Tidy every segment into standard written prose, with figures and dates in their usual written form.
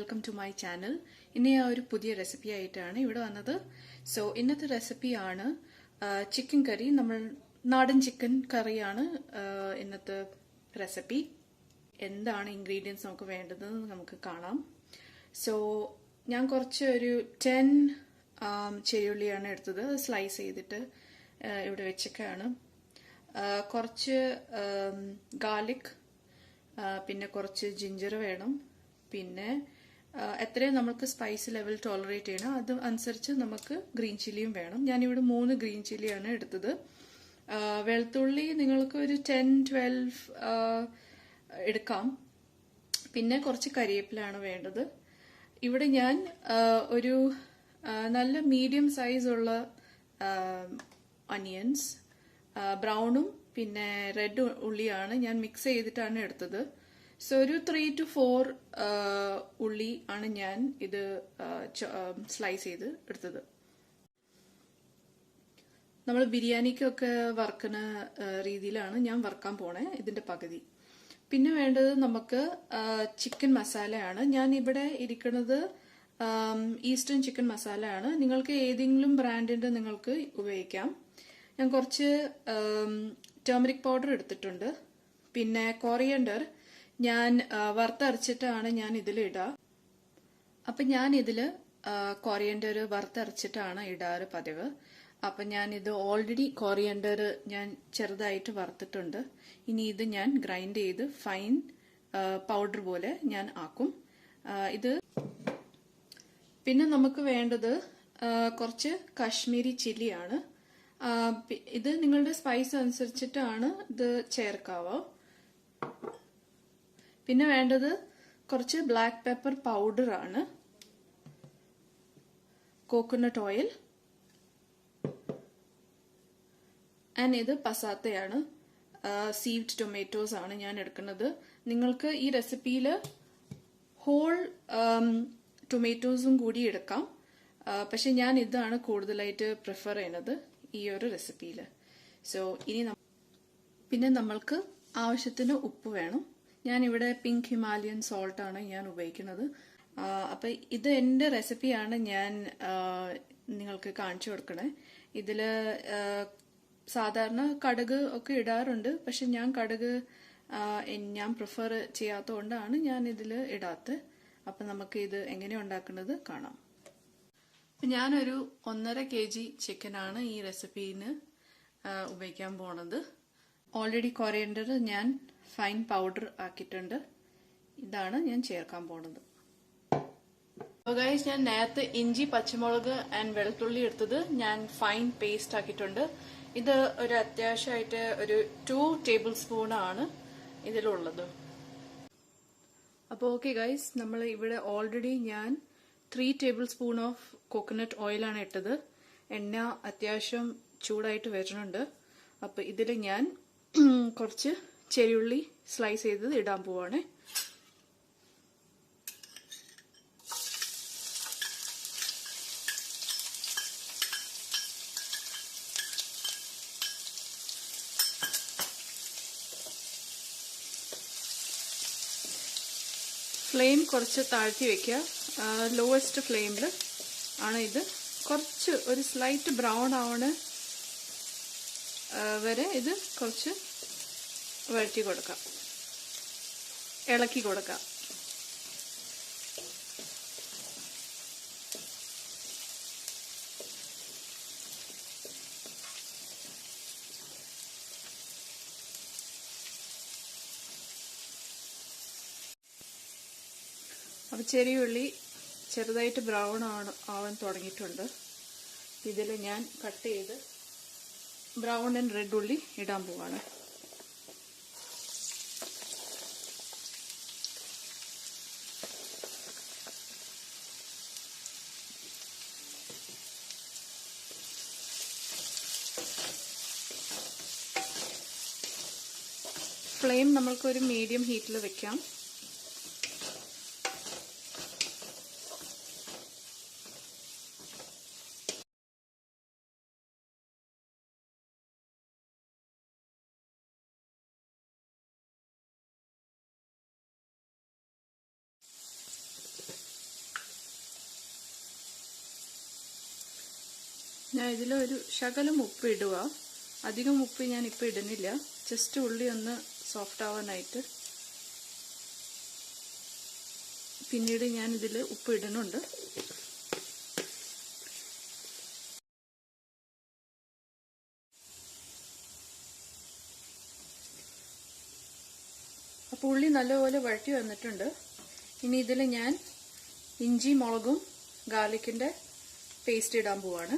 Welcome to my channel. ഇനി ഒരു പുതിയ റെസിപ്പി ആയിട്ടാണ് ഇവിടെ വന്നത്. സോ ഇന്നത്തെ റെസിപ്പിയാണ് ചിക്കൻ കറി. നമ്മൾ നാടൻ ചിക്കൻ കറിയാണ് ഇന്നത്തെ റെസിപ്പി. എന്താണ് ഇൻഗ്രീഡിയൻസ് നമുക്ക് വേണ്ടതെന്ന് നമുക്ക് കാണാം. സോ ഞാൻ കുറച്ച് ഒരു 10 ചെറിയുള്ളിയാണ് എടുത്തത്. സ്ലൈസ് ചെയ്തിട്ട് ഇവിടെ വെച്ചൊക്കെയാണ്. കുറച്ച് ഗാർലിക്, പിന്നെ കുറച്ച് ജിഞ്ചർ വേണം. പിന്നെ എത്രയും നമുക്ക് സ്പൈസി ലെവൽ ടോളറേറ്റ് ചെയ്യണം അത് അനുസരിച്ച് നമുക്ക് ഗ്രീൻ ചില്ലിയും വേണം. ഞാനിവിടെ 3 ഗ്രീൻ ചില്ലിയാണ് എടുത്തത്. വെളുത്തുള്ളി നിങ്ങൾക്ക് ഒരു 10-12 എടുക്കാം. പിന്നെ കുറച്ച് കരിവേപ്പിലാണ് വേണ്ടത്. ഇവിടെ ഞാൻ ഒരു നല്ല മീഡിയം സൈസ് ഉള്ള ഒനിയൻസ്, ബ്രൗണും പിന്നെ റെഡ് ഉള്ളിയാണ് ഞാൻ മിക്സ് ചെയ്തിട്ടാണ് എടുത്തത്. സോ ഒരു 3 to 4 ഉള്ളി ആണ് ഞാൻ ഇത് സ്ലൈസ് ചെയ്ത് എടുത്തത്. നമ്മൾ ബിരിയാണിക്കൊക്കെ വറുക്കുന്ന രീതിയിലാണ് ഞാൻ വറുക്കാൻ പോണേ, ഇതിന്റെ പകുതി. പിന്നെ വേണ്ടത് നമുക്ക് ചിക്കൻ മസാലയാണ്. ഞാൻ ഇവിടെ ഇരിക്കുന്നത് ഈസ്റ്റേൺ ചിക്കൻ മസാലയാണ്. നിങ്ങൾക്ക് ഏതെങ്കിലും ബ്രാൻഡിന്റെ നിങ്ങൾക്ക് ഉപയോഗിക്കാം. ഞാൻ കുറച്ച് ടേമറിക് പൗഡർ എടുത്തിട്ടുണ്ട്. പിന്നെ കൊറിയൻഡർ ഞാൻ വറുത്തരച്ചിട്ടാണ് ഞാൻ ഇതിലിടുക. അപ്പൊ ഞാൻ ഇതില് കൊറിയൻഡർ വറുത്തരച്ചിട്ടാണ് ഇടാറ് പതിവ്. അപ്പൊ ഞാൻ ഇത് ഓൾറെഡി കൊറിയൻഡർ ഞാൻ ചെറുതായിട്ട് വറുത്തിട്ടുണ്ട്. ഇനി ഇത് ഞാൻ ഗ്രൈൻഡ് ചെയ്ത് ഫൈൻ പൗഡർ പോലെ ഞാൻ ആക്കും ഇത്. പിന്നെ നമുക്ക് വേണ്ടത് കുറച്ച് കാശ്മീരി ചില്ലിയാണ്. ഇത് നിങ്ങളുടെ സ്പൈസ് അനുസരിച്ചിട്ടാണ് ഇത് ചേർക്കാവോ. പിന്നെ വേണ്ടത് കുറച്ച് ബ്ലാക്ക് പെപ്പർ പൗഡർ ആണ്, കോക്കനട്ട് ഓയിൽ, ആൻഡ് ഇത് പസാത്തയാണ്. സീവ്ഡ് ടൊമാറ്റോസ് ആണ് ഞാൻ എടുക്കുന്നത്. നിങ്ങൾക്ക് ഈ റെസിപ്പിയിൽ ഹോൾ ടൊമാറ്റോസും കൂടി എടുക്കാം. പക്ഷെ ഞാൻ ഇതാണ് കൂടുതലായിട്ട് പ്രിഫർ ചെയ്യുന്നത് ഈ ഒരു റെസിപ്പിയിൽ. സോ ഇനി പിന്നെ നമ്മൾക്ക് ആവശ്യത്തിന് ഉപ്പ് വേണം. ഞാൻ ഇവിടെ പിങ്ക് ഹിമാലയൻ സോൾട്ട് ആണ് ഞാൻ ഉപയോഗിക്കുന്നത്. അപ്പൊ ഇത് എന്റെ റെസിപ്പിയാണ് ഞാൻ നിങ്ങൾക്ക് കാണിച്ചു കൊടുക്കണേ. ഇതില് സാധാരണ കടുക് ഒക്കെ ഇടാറുണ്ട്. പക്ഷെ ഞാൻ കടുക് ഞാൻ പ്രിഫർ ചെയ്യാത്തതുകൊണ്ടാണ് ഞാൻ ഇതില് ഇടാത്തത്. അപ്പൊ നമുക്ക് ഇത് എങ്ങനെ ഉണ്ടാക്കുന്നത് കാണാം. ഞാനൊരു 1.5 kg ചിക്കനാണ് ഈ റെസിപ്പിന് ഉപയോഗിക്കാൻ പോണത്. ഓൾറെഡി കൊറിയൻഡർ ഞാൻ ഫൈൻ പൗഡർ ആക്കിയിട്ടുണ്ട്. ഇതാണ് ഞാൻ ചേർക്കാൻ പോണത്. ഗൈസ്, ഞാൻ നേരത്തെ ഇഞ്ചി, പച്ചമുളക് ആൻഡ് വെളുത്തുള്ളി എടുത്തത് ഞാൻ ഫൈൻ പേസ്റ്റ് ആക്കിയിട്ടുണ്ട്. ഇത് ഒരു അത്യാവശ്യമായിട്ട് ഒരു 2 ടേബിൾ സ്പൂൺ ആണ് ഇതിലുള്ളത്. അപ്പോൾ ഓക്കെ ഗൈസ്, നമ്മൾ ഇവിടെ ഓൾറെഡി ഞാൻ 3 ടേബിൾ സ്പൂൺ ഓഫ് കോക്കനട്ട് ഓയിലാണ് ഇട്ടത്. എണ്ണ അത്യാവശ്യം ചൂടായിട്ട് വരുന്നുണ്ട്. അപ്പൊ ഇതിൽ ഞാൻ കുറച്ച് ചെറിയുള്ളി സ്ലൈസ് ചെയ്തത് ഇടാൻ പോവാണ്. ഫ്ലെയിം കുറച്ച് താഴ്ത്തി വെക്കുക. ലോവസ്റ്റ് ഫ്ലെയിമിൽ ആണ് ഇത്. കുറച്ച് ഒരു സ്ലൈറ്റ് ബ്രൗൺ ആവണ വരെ ഇത് കുറച്ച് വഴറ്റി കൊടുക്കാം, ഇളക്കി കൊടുക്കാം. അപ്പൊ ചെറിയുള്ളി ചെറുതായിട്ട് ബ്രൗൺ ആവാൻ തുടങ്ങിയിട്ടുണ്ട്. ഇതിൽ ഞാൻ കട്ട് ചെയ്ത് ബ്രൗൺ ആൻഡ് റെഡ് ഉള്ളി ഇടാൻ പോവാണ്. ഫ്ലെയിം നമ്മൾക്കൊരു മീഡിയം ഹീറ്റിൽ വെക്കാം. ഞാൻ ഇതിലൊരു ശകലം ഉപ്പ് ഇടുക. അധികം ഉപ്പ് ഞാൻ ഇപ്പോൾ ഇടുന്നില്ല. ജസ്റ്റ് ഉള്ളി ഒന്ന് സോഫ്റ്റ് ആവാനായിട്ട്. പിന്നീട് ഞാൻ ഇതിൽ ഉപ്പ് ഇടുന്നുണ്ട്. അപ്പോൾ ഉള്ളി നല്ലപോലെ വഴറ്റി വന്നിട്ടുണ്ട്. ഇനി ഇതിൽ ഞാൻ ഇഞ്ചി മുളകും ഗാർലിക്കിൻ്റെ പേസ്റ്റ് ഇടാൻ പോവാണ്.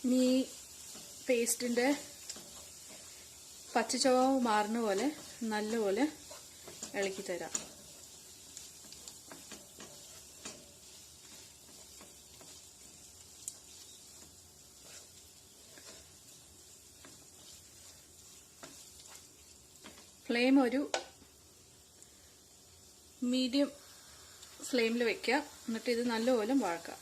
ഇനി പേസ്റ്റിൻ്റെ പച്ചച്ചുവ മാറുന്ന പോലെ നല്ലപോലെ ഇളക്കി തരാം. ഫ്ലെയിം ഒരു മീഡിയം ഫ്ലെയിമിൽ വെക്കുക. എന്നിട്ട് ഇത് നല്ലപോലെ വഴക്കാം.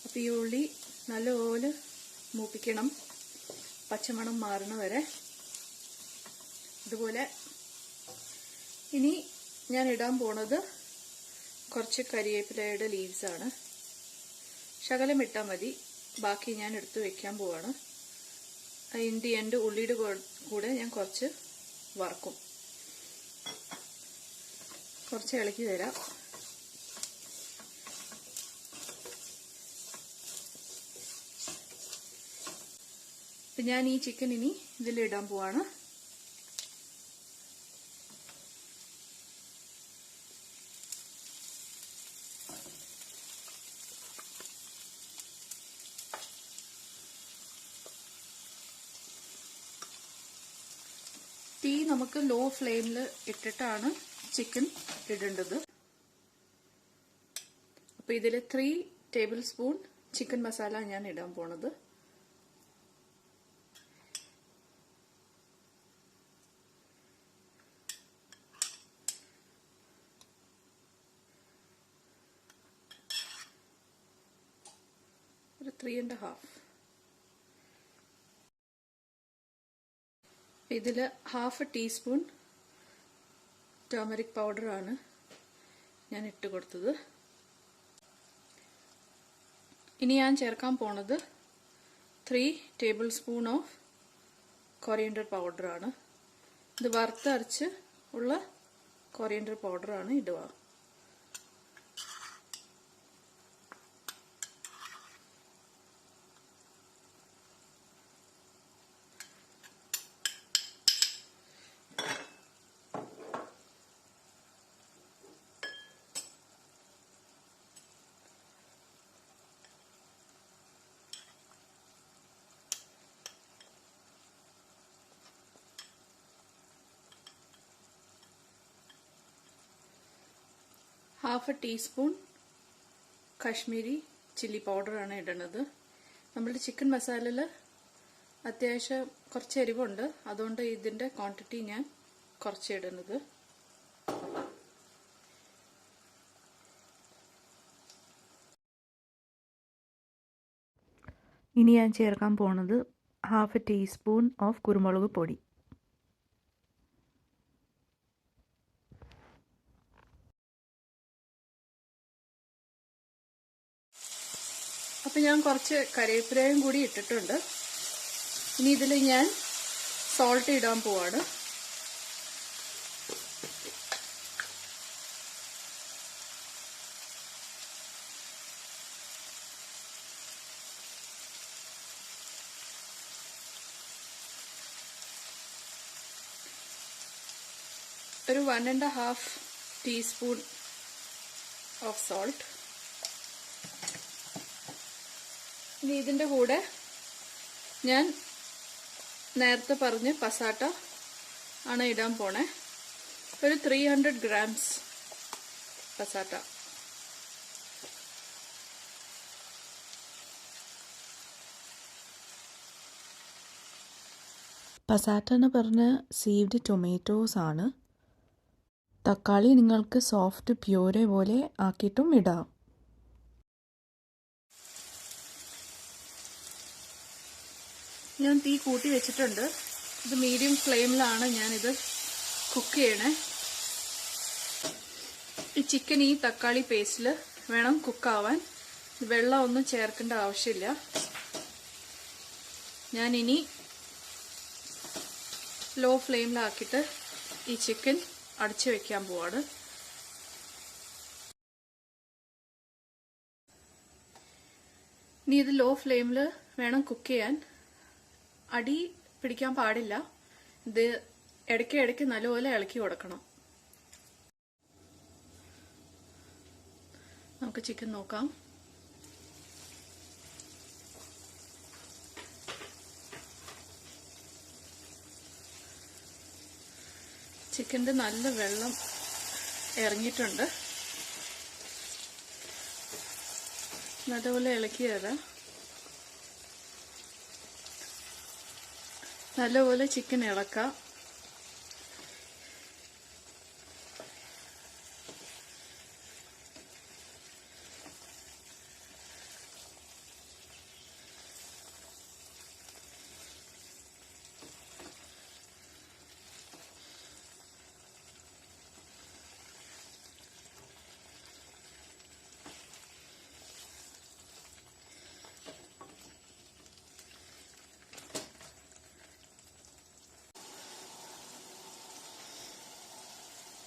അപ്പോൾ ഈ ഉള്ളി നല്ലപോലെ മൂപ്പിക്കണം, പച്ചമണം മാറുന്ന വരെ. ഇതുപോലെ ഇനി ഞാൻ ഇടാൻ പോണത് കുറച്ച് കരിവേപ്പിലയുടെ ലീവ്സ് ആണ്. ശകലം ഇട്ടാൽ മതി, ബാക്കി ഞാൻ എടുത്ത് വെക്കാൻ പോവാണ്. അതിൻ്റെ എൻ്റെ ഉള്ളിയുടെ കൂടെ ഞാൻ കുറച്ച് വറക്കും. കുറച്ച് ഇളക്കി തരാം. അപ്പം ഞാൻ ഈ ചിക്കൻ ഇനി ഇതിലിടാൻ പോവാണ്. തീ നമുക്ക് ലോ ഫ്ലെയിമിൽ ഇട്ടിട്ടാണ് ചിക്കൻ ഇടേണ്ടത്. അപ്പോൾ ഇതിൽ 3 ടേബിൾ സ്പൂൺ ചിക്കൻ മസാല ഞാൻ ഇടാൻ പോണത്. ഒരു 3½ ഇതിൽ ½ ടീസ്പൂൺ ടർമറിക് പൗഡറാണ് ഞാൻ ഇട്ട് കൊടുത്തത്. ഇനി ഞാൻ ചേർക്കാൻ പോണത് 3 ടേബിൾ സ്പൂൺ ഓഫ് കൊറിയൻഡർ പൗഡറാണ്. ഇത് വറുത്തരച്ച് ഉള്ള കൊറിയൻഡർ പൗഡറാണ് ഇടുക. ½ ടീസ്പൂൺ കാശ്മീരി ചില്ലി പൗഡറാണ് ഇടുന്നത്. നമ്മുടെ ചിക്കൻ മസാലയിൽ അത്യാവശ്യം കുറച്ച് എരിവുണ്ട്, അതുകൊണ്ട് ഇതിൻ്റെ ക്വാണ്ടിറ്റി ഞാൻ കുറച്ച് ഇടുന്നത്. ഇനി ഞാൻ ചേർക്കാൻ പോണത് ½ ടീസ്പൂൺ ഓഫ് കുരുമുളക് പൊടി. അപ്പം ഞാൻ കുറച്ച് കറിവേപ്പിലയും കൂടി ഇട്ടിട്ടുണ്ട്. ഇനി ഇതിൽ ഞാൻ സോൾട്ട് ഇടാൻ പോവാണ്. ഒരു 1½ ടീസ്പൂൺ ഓഫ് സോൾട്ട്. ഇനി ഇതിൻ്റെ കൂടെ ഞാൻ നേരത്തെ പറഞ്ഞ് പസാട്ട ആണ് ഇടാൻ പോണേ. ഒരു 300 ഗ്രാംസ് പസാട്ട. പസാറ്റ എന്ന് പറഞ്ഞ സീവ്ഡ് ടൊമാറ്റോസ് ആണ്. തക്കാളി നിങ്ങൾക്ക് സോഫ്റ്റ് പ്യൂരെ പോലെ ആക്കിയിട്ടും ഇടാം. ഞാൻ തീ കൂട്ടി വെച്ചിട്ടുണ്ട്. ഇത് മീഡിയം ഫ്ലെയിമിലാണ് ഞാനിത് കുക്ക് ചെയ്യണേ. ഈ ചിക്കൻ ഈ തക്കാളി പേസ്റ്റിൽ വേണം കുക്കാവാൻ. വെള്ളം ഒന്നും ചേർക്കേണ്ട ആവശ്യമില്ല. ഞാനിനി ലോ ഫ്ലെയിമിലാക്കിയിട്ട് ഈ ചിക്കൻ അടച്ചു വെക്കാൻ പോവാണ്. ഇനി ഇത് ലോ ഫ്ലെയിമിൽ വേണം കുക്ക് ചെയ്യാൻ. അടി പിടിക്കാൻ പാടില്ല. ഇത് ഇടയ്ക്ക് നല്ലപോലെ ഇളക്കി കൊടുക്കണം. നമുക്ക് ചിക്കൻ നോക്കാം. ചിക്കൻ്റെ നല്ല വെള്ളം ഇറങ്ങിയിട്ടുണ്ട്. നല്ലപോലെ ഇളക്കി തരാം. നല്ലപോലെ ചിക്കൻ ഇളക്കാം.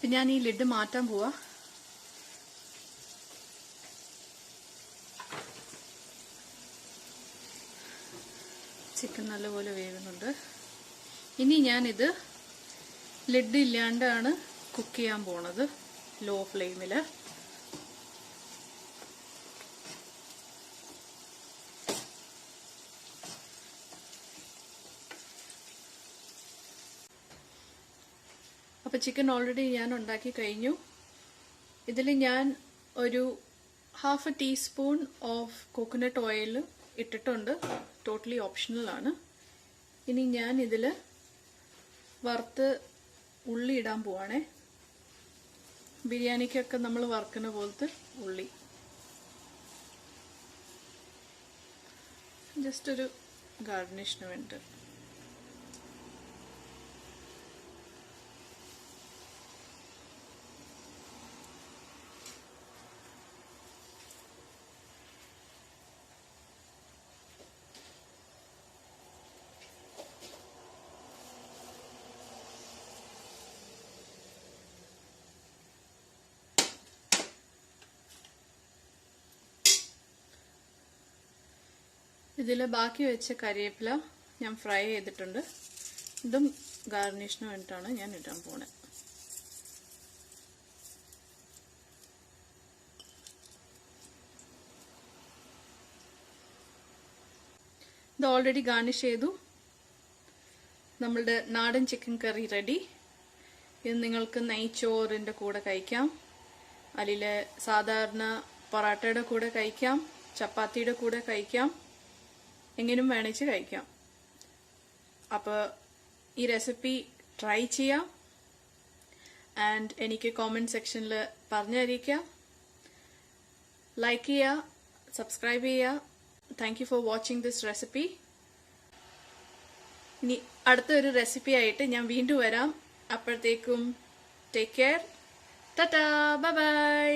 ഇപ്പം ഞാൻ ഈ ലിഡ് മാറ്റാൻ പോവാ. ചിക്കൻ നല്ലപോലെ വേകുന്നുണ്ട്. ഇനി ഞാനിത് ലിഡ് ഇല്ലാണ്ടാണ് കുക്ക് ചെയ്യാൻ പോണത്, ലോ ഫ്ലെയിമിൽ. അപ്പോൾ ചിക്കൻ ഓൾറെഡി ഞാൻ ഉണ്ടാക്കി കഴിഞ്ഞു. ഇതിൽ ഞാൻ ഒരു 1/2 ടീസ്പൂൺ ഓഫ് കോക്കനട്ട് ഓയിൽ ഇട്ടിട്ടുണ്ട്. ടോട്ടലി ഓപ്ഷണലാണ്. ഇനി ഞാൻ ഇതിൽ വറുത്ത് ഉള്ളി ഇടാൻ പോവാണേ. ബിരിയാണിക്കൊക്കെ നമ്മൾ വറുക്കുന്ന പോലത്തെ ഉള്ളി. ജസ്റ്റ് ഒരു ഗാർണിഷിന് വേണ്ടി. ഇതിൽ ബാക്കി വെച്ച കറിവേപ്പില ഞാൻ ഫ്രൈ ചെയ്തിട്ടുണ്ട്. ഇതും ഗാർണിഷിന് വേണ്ടിയിട്ടാണ് ഞാൻ ഇടാൻ പോണത്. ഇത് ഓൾറെഡി ഗാർണിഷ് ചെയ്തു. നമ്മളുടെ നാടൻ ചിക്കൻ കറി റെഡി. ഇത് നിങ്ങൾക്ക് നെയ്ച്ചോറിൻ്റെ കൂടെ കഴിക്കാം, അല്ലെങ്കിൽ സാധാരണ പൊറാട്ടയുടെ കൂടെ കഴിക്കാം, ചപ്പാത്തിയുടെ കൂടെ കഴിക്കാം, എങ്ങനെയും വേണിച്ച് കഴിക്കാം. അപ്പോൾ ഈ റെസിപ്പി ട്രൈ ചെയ്യാം. ആൻഡ് എനിക്ക് കോമെൻറ്റ് സെക്ഷനിൽ പറഞ്ഞറിയിക്കാം. ലൈക്ക് ചെയ്യുക, സബ്സ്ക്രൈബ് ചെയ്യുക. Thank you for watching this recipe. ഇനി അടുത്തൊരു റെസിപ്പി ആയിട്ട് ഞാൻ വീണ്ടും വരാം. അപ്പോഴത്തേക്കും take care. Tata, bye bye.